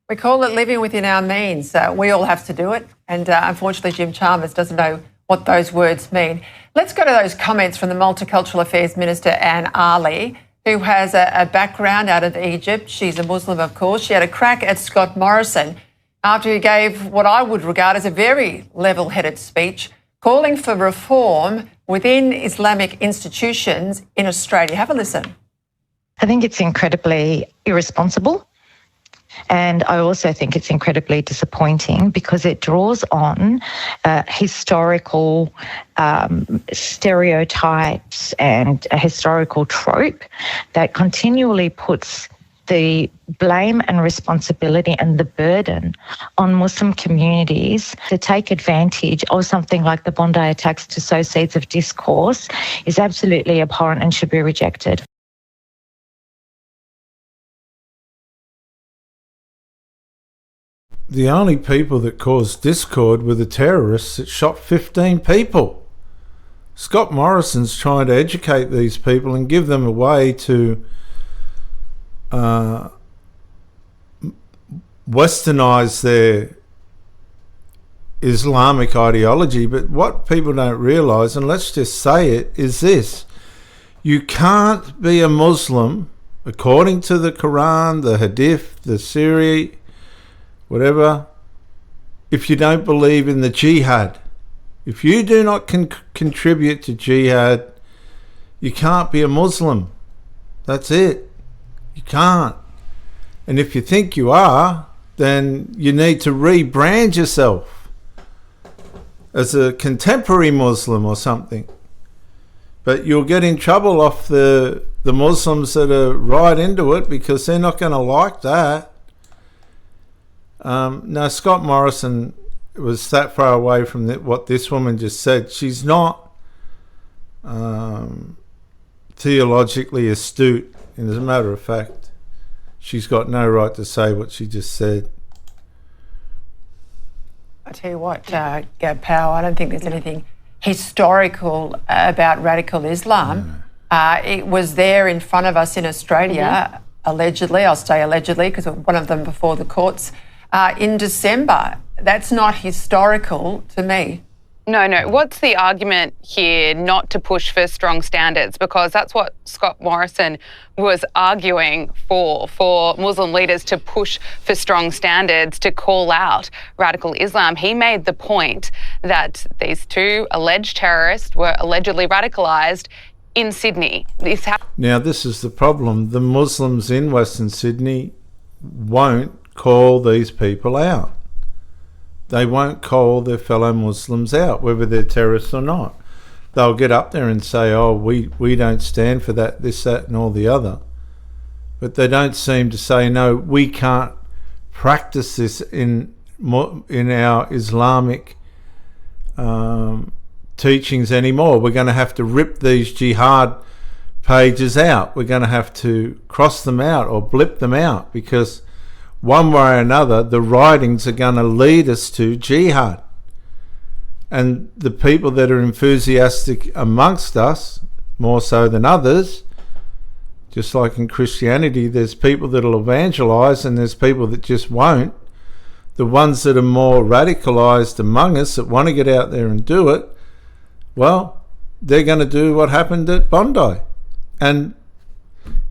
We call it living within our means. We all have to do it. And unfortunately, Jim Chalmers doesn't know what those words mean. Let's go to those comments from the Multicultural Affairs Minister, Anne Ali, who has a background out of Egypt. She's a Muslim, of course. She had a crack at Scott Morrison after he gave what I would regard as a very level-headed speech calling for reform within Islamic institutions in Australia. Have a listen. I think it's incredibly irresponsible. And I also think it's incredibly disappointing because it draws on historical stereotypes and a historical trope that continually puts the blame and responsibility and the burden on Muslim communities to take advantage of something like the Bondi attacks to sow seeds of discourse is absolutely abhorrent and should be rejected. The only people that caused discord were the terrorists that shot 15 people. Scott Morrison's trying to educate these people and give them a way to westernise their Islamic ideology. But what people don't realise, and let's just say it, is this. You can't be a Muslim, according to the Quran, the Hadith, the Syria, whatever, if you don't believe in the jihad. If you do not contribute to jihad, you can't be a Muslim. That's it. You can't. And if you think you are, then you need to rebrand yourself as a contemporary Muslim or something. But you'll get in trouble off the Muslims that are right into it because they're not going to like that. No, Scott Morrison was that far away from what this woman just said. She's not theologically astute, and as a matter of fact, she's got no right to say what she just said. I tell you what, Gab Powell, I don't think there's anything historical about radical Islam. It was there in front of us in Australia, allegedly. I'll say allegedly because one of them before the courts. In December. That's not historical to me. No. What's the argument here not to push for strong standards? Because that's what Scott Morrison was arguing for Muslim leaders to push for strong standards, to call out radical Islam. He made the point that these two alleged terrorists were allegedly radicalised in Sydney. Now, this is the problem. The Muslims in Western Sydney won't call these people out. They won't call their fellow Muslims out, whether they're terrorists or not. They'll get up there and say, oh, we don't stand for that, this, that, and all the other. But they don't seem to say, no, we can't practice this in our Islamic teachings anymore. We're going to have to rip these jihad pages out. We're going to have to cross them out or blip them out because one way or another, the writings are going to lead us to jihad. And the people that are enthusiastic amongst us, more so than others, just like in Christianity, there's people that will evangelise and there's people that just won't. The ones that are more radicalised among us that want to get out there and do it, well, they're going to do what happened at Bondi and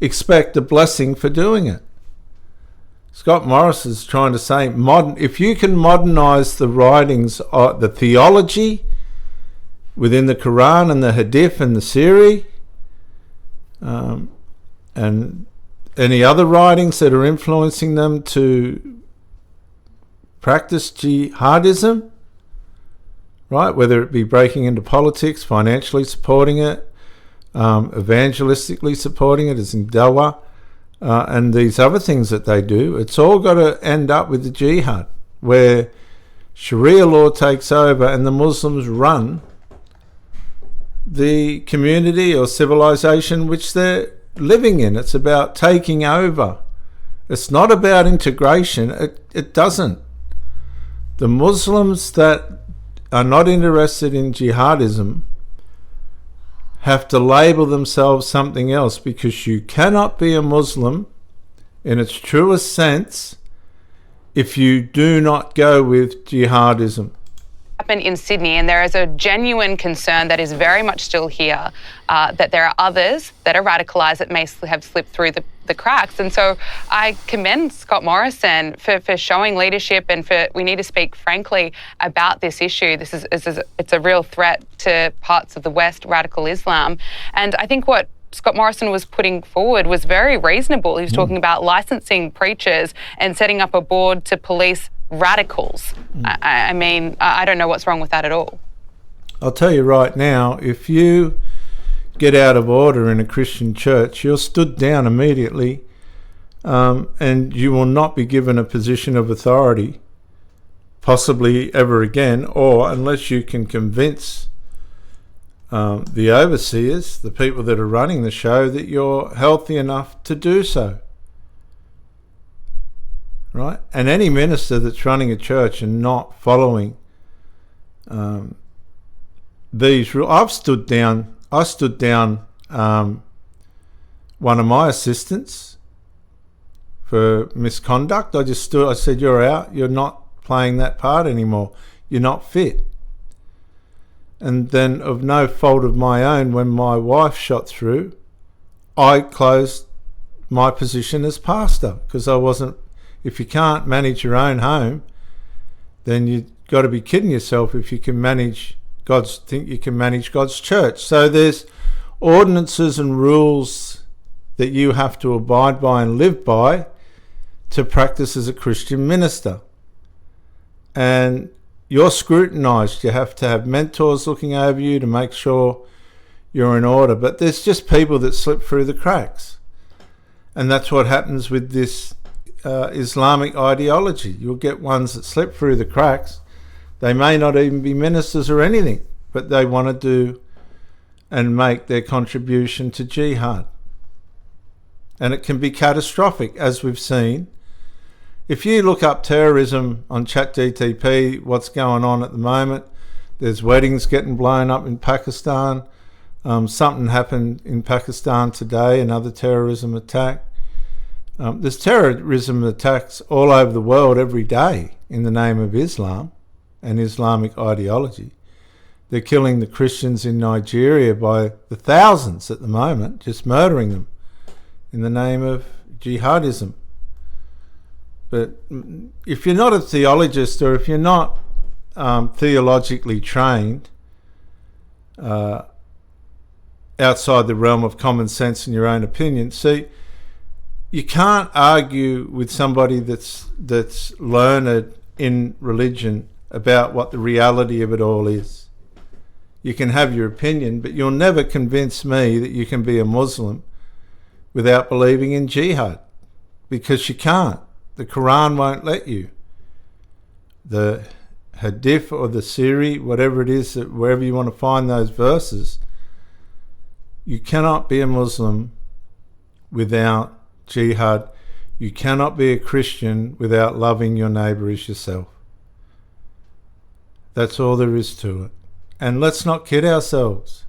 expect a blessing for doing it. Scott Morrison is trying to say, if you can modernise the writings, the theology within the Quran and the Hadith and the Syria, and any other writings that are influencing them to practice jihadism, right? Whether it be breaking into politics, financially supporting it, evangelistically supporting it, as in dawah, and these other things that they do, it's all got to end up with the jihad, where Sharia law takes over and the Muslims run the community or civilization which they're living in. It's about taking over. It's not about integration. It doesn't. The Muslims that are not interested in jihadism have to label themselves something else, because you cannot be a Muslim in its truest sense if you do not go with jihadism. Happened in Sydney, and there is a genuine concern that is very much still here, that there are others that are radicalised that may have slipped through the cracks. And so I commend Scott Morrison for showing leadership, and we need to speak frankly about this issue. It's a real threat to parts of the West, radical Islam. And I think what Scott Morrison was putting forward was very reasonable. He was talking about licensing preachers and setting up a board to police radicals. I mean, I don't know what's wrong with that at all. I'll tell you right now, if you get out of order in a Christian church, you're stood down immediately, and you will not be given a position of authority, possibly ever again, or unless you can convince the overseers, the people that are running the show, that you're healthy enough to do so. Right? And any minister that's running a church and not following these rules, I stood down one of my assistants for misconduct. I said, you're out, you're not playing that part anymore, you're not fit. And then, of no fault of my own, when my wife shot through, I closed my position as pastor, because I wasn't. If you can't manage your own home, then you've got to be kidding yourself if you can think you can manage God's church. So there's ordinances and rules that you have to abide by and live by to practice as a Christian minister. And you're scrutinised. You have to have mentors looking over you to make sure you're in order. But there's just people that slip through the cracks. And that's what happens with this Islamic ideology. You'll get ones that slip through the cracks. They may not even be ministers or anything, but they want to do and make their contribution to jihad. And it can be catastrophic, as we've seen. If you look up terrorism on ChatGTP, what's going on at the moment, there's weddings getting blown up in Pakistan. Something happened in Pakistan today, another terrorism attack. There's terrorism attacks all over the world every day in the name of Islam and Islamic ideology. They're killing the Christians in Nigeria by the thousands at the moment, just murdering them in the name of jihadism. But if you're not a theologist, or if you're not theologically trained outside the realm of common sense and your own opinion, see, you can't argue with somebody that's learned in religion about what the reality of it all is. You can have your opinion, but you'll never convince me that you can be a Muslim without believing in jihad, because you can't. The Quran won't let you. The Hadith or the Siri, whatever it is, wherever you want to find those verses, you cannot be a Muslim without jihad. You cannot be a Christian without loving your neighbour as yourself. That's all there is to it. And let's not kid ourselves.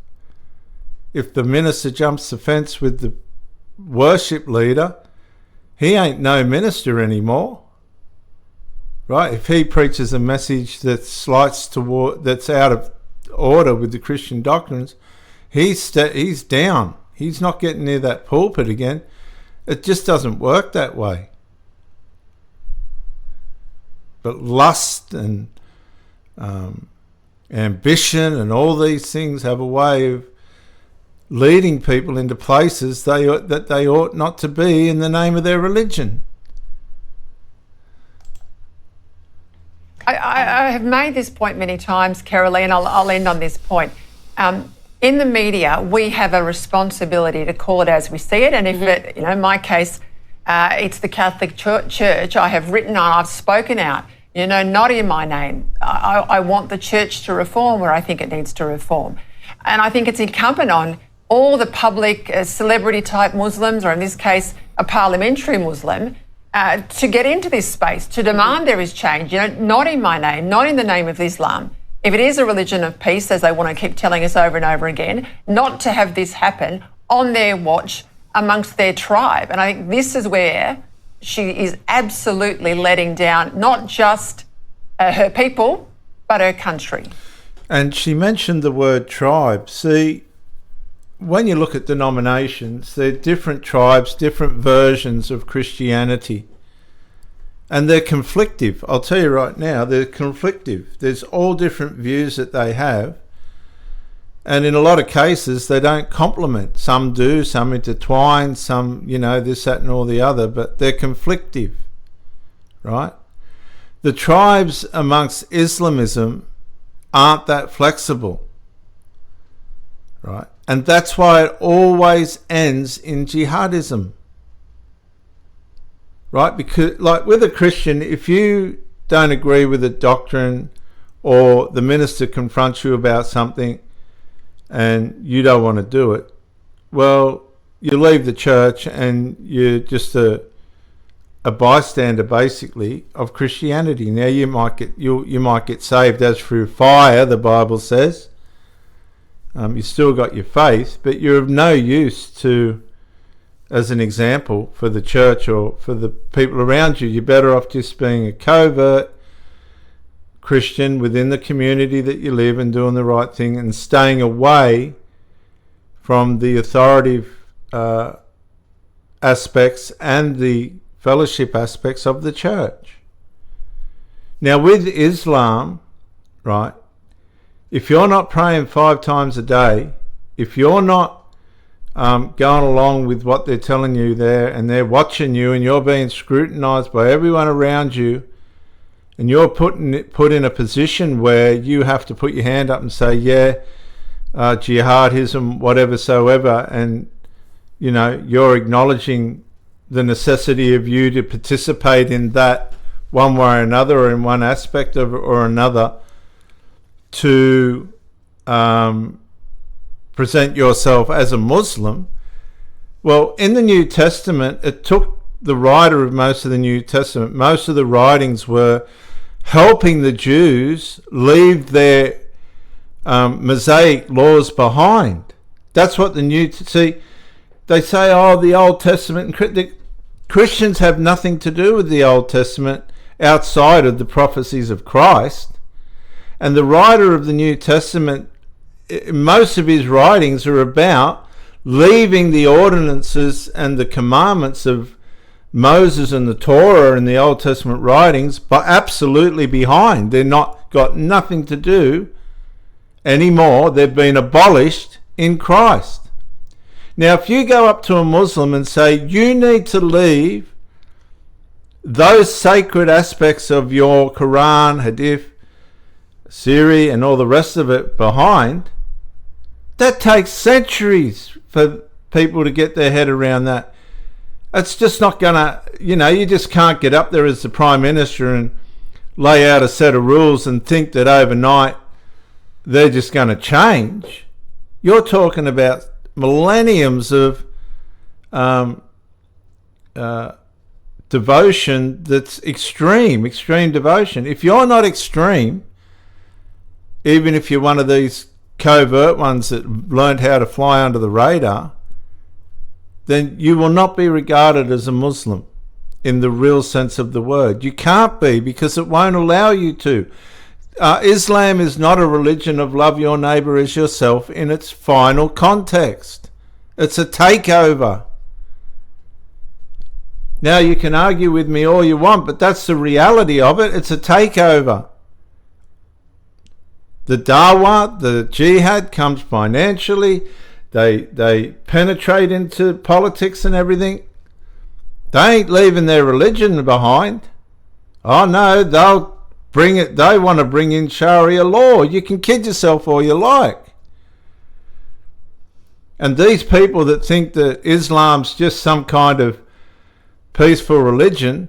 If the minister jumps the fence with the worship leader, he ain't no minister anymore, right? If he preaches a message that's out of order with the Christian doctrines, he's down. He's not getting near that pulpit again. It just doesn't work that way. But lust and ambition and all these things have a way of leading people into places that they ought not to be in the name of their religion. I have made this point many times, Caroline, I'll end on this point. In the media, we have a responsibility to call it as we see it, and if it, in my case, it's the Catholic Church, I have written on, I've spoken out, not in my name. I want the church to reform where I think it needs to reform. And I think it's incumbent on all the public celebrity-type Muslims, or in this case, a parliamentary Muslim, to get into this space, to demand there is change, not in my name, not in the name of Islam. If it is a religion of peace, as they want to keep telling us over and over again, not to have this happen on their watch amongst their tribe. And I think this is where she is absolutely letting down not just her people, but her country. And she mentioned the word tribe. See, when you look at denominations, they're different tribes, different versions of Christianity. And they're conflictive. I'll tell you right now, they're conflictive. There's all different views that they have. And in a lot of cases, they don't complement. Some do, some intertwine, some, this, that, and all the other, but they're conflictive, right? The tribes amongst Islamism aren't that flexible, right? And that's why it always ends in jihadism, right? Because, like with a Christian, if you don't agree with a doctrine or the minister confronts you about something and you don't want to do it, well, you leave the church and you're just a bystander, basically, of Christianity. Now you might get saved as through fire, the Bible says. You still got your faith, but you're of no use to, as an example, for the church or for the people around you. You're better off just being a covert Christian within the community that you live and doing the right thing and staying away from the authoritative aspects and the fellowship aspects of the church. Now with Islam, right, if you're not praying 5 times a day, if you're not going along with what they're telling you there and they're watching you and you're being scrutinized by everyone around you and you're put in a position where you have to put your hand up and say, jihadism, whatever soever, and you're acknowledging the necessity of you to participate in that one way or another, or in one aspect of it or another, to present yourself as a Muslim. Well, in the New Testament, it took the writer of most of the New Testament, most of the writings were helping the Jews leave their Mosaic laws behind. That's what they say, the Old Testament, the Christians have nothing to do with the Old Testament outside of the prophecies of Christ. And the writer of the New Testament, most of his writings are about leaving the ordinances and the commandments of Moses and the Torah and the Old Testament writings, but absolutely behind. They're not got nothing to do anymore. They've been abolished in Christ. Now, if you go up to a Muslim and say, you need to leave those sacred aspects of your Quran, Hadith, Siri, and all the rest of it behind, that takes centuries for people to get their head around that. It's just not going to, you just can't get up there as the Prime Minister and lay out a set of rules and think that overnight they're just going to change. You're talking about millenniums of devotion that's extreme devotion. If you're not extreme, even if you're one of these covert ones that learned how to fly under the radar, then you will not be regarded as a Muslim in the real sense of the word. You can't be, because it won't allow you to. Islam is not a religion of love your neighbour as yourself in its final context. It's a takeover. Now, you can argue with me all you want, but that's the reality of it. It's a takeover. The dawah, the jihad comes financially. They penetrate into politics and everything. They ain't leaving their religion behind. Oh no, they'll bring it. They want to bring in Sharia law. You can kid yourself all you like. And these people that think that Islam's just some kind of peaceful religion,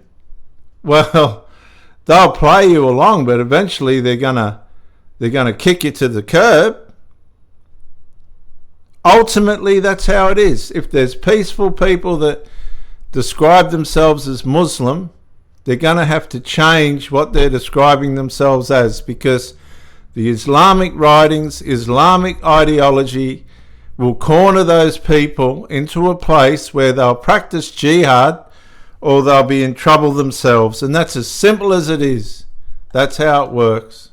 well, they'll play you along, but eventually they're gonna kick you to the curb. Ultimately, that's how it is. If there's peaceful people that describe themselves as Muslim, they're going to have to change what they're describing themselves as, because the Islamic writings, Islamic ideology will corner those people into a place where they'll practice jihad or they'll be in trouble themselves. And that's as simple as it is. That's how it works.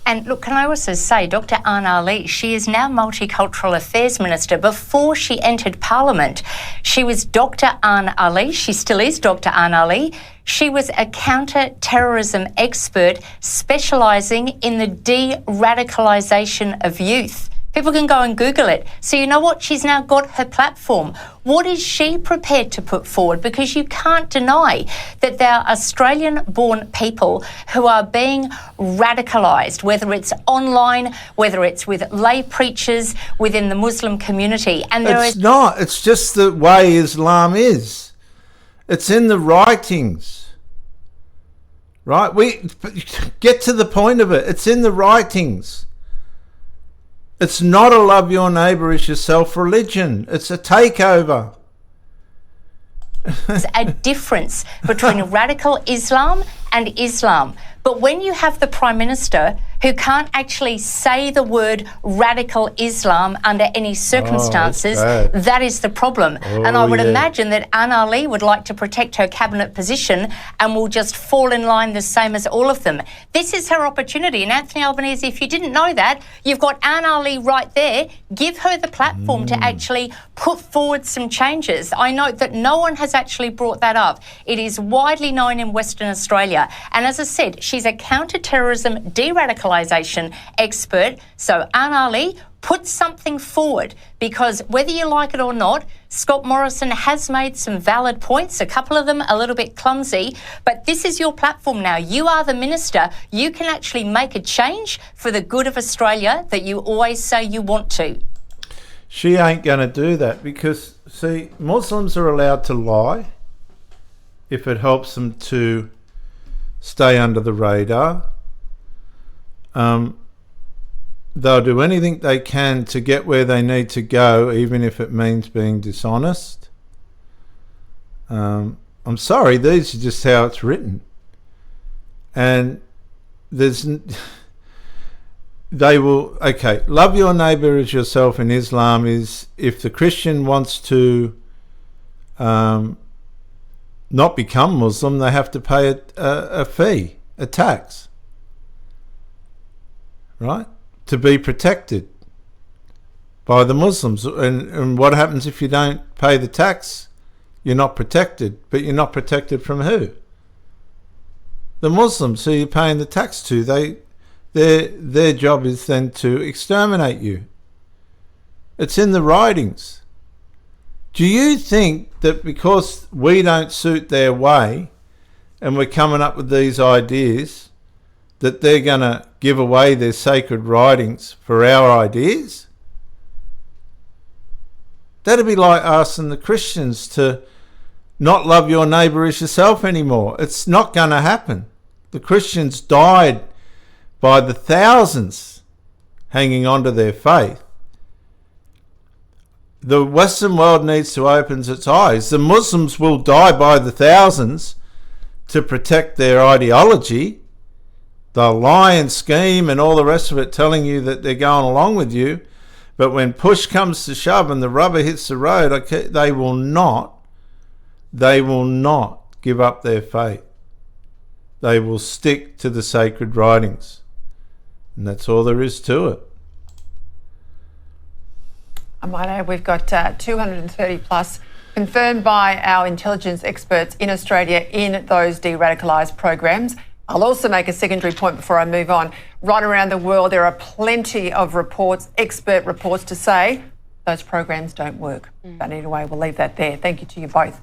And look, can I also say, Dr. Anne Ali, she is now Multicultural Affairs Minister. Before she entered Parliament, she was Dr. Anne Ali. She still is Dr. Anne Ali. She was a counter-terrorism expert specialising in the de-radicalisation of youth. People can go and Google it. So you know what? She's now got her platform. What is she prepared to put forward? Because you can't deny that there are Australian-born people who are being radicalised, whether it's online, whether it's with lay preachers within the Muslim community. And it's not. It's just the way Islam is. It's in the writings. Right? We get to the point of it. It's in the writings. It's not a love your neighbour as yourself religion. It's a takeover. There's a difference between radical Islam and Islam. But when you have the Prime Minister who can't actually say the word radical Islam under any circumstances, that is the problem. And I would imagine that Anne Ali would like to protect her cabinet position and will just fall in line the same as all of them. This is her opportunity. And Anthony Albanese, if you didn't know that, you've got Anne Ali right there. Give her the platform to actually put forward some changes. I note that no one has actually brought that up. It is widely known in Western Australia. And as I said, she's a counter-terrorism de-radicalisation expert. So Anne Ali, put something forward, because whether you like it or not, Scott Morrison has made some valid points, a couple of them a little bit clumsy, but this is your platform now. You are the minister. You can actually make a change for the good of Australia that you always say you want to. She ain't going to do that because, see, Muslims are allowed to lie if it helps them to stay under the radar. They'll do anything they can to get where they need to go, even if it means being dishonest. I'm sorry, these are just how it's written. And they will, okay, love your neighbour as yourself in Islam is if the Christian wants to not become Muslim, they have to pay a fee, a tax. Right? To be protected by the Muslims. And what happens if you don't pay the tax? You're not protected. But you're not protected from who? The Muslims who you're paying the tax to. Their job is then to exterminate you. It's in the writings. Do you think that because we don't suit their way and we're coming up with these ideas that they're going to give away their sacred writings for our ideas? That'd be like asking the Christians to not love your neighbour as yourself anymore. It's not going to happen. The Christians died by the thousands hanging on to their faith. The Western world needs to open its eyes. The Muslims will die by the thousands to protect their ideology. They'll lie and scheme and all the rest of it, telling you that they're going along with you. But when push comes to shove and the rubber hits the road, they will not give up their faith. They will stick to the sacred writings. And that's all there is to it. I might add, we've got 230 plus confirmed by our intelligence experts in Australia in those de-radicalised programs. I'll also make a secondary point before I move on. Right around the world, there are plenty of reports, expert reports, to say those programs don't work. But anyway, we'll leave that there. Thank you to you both.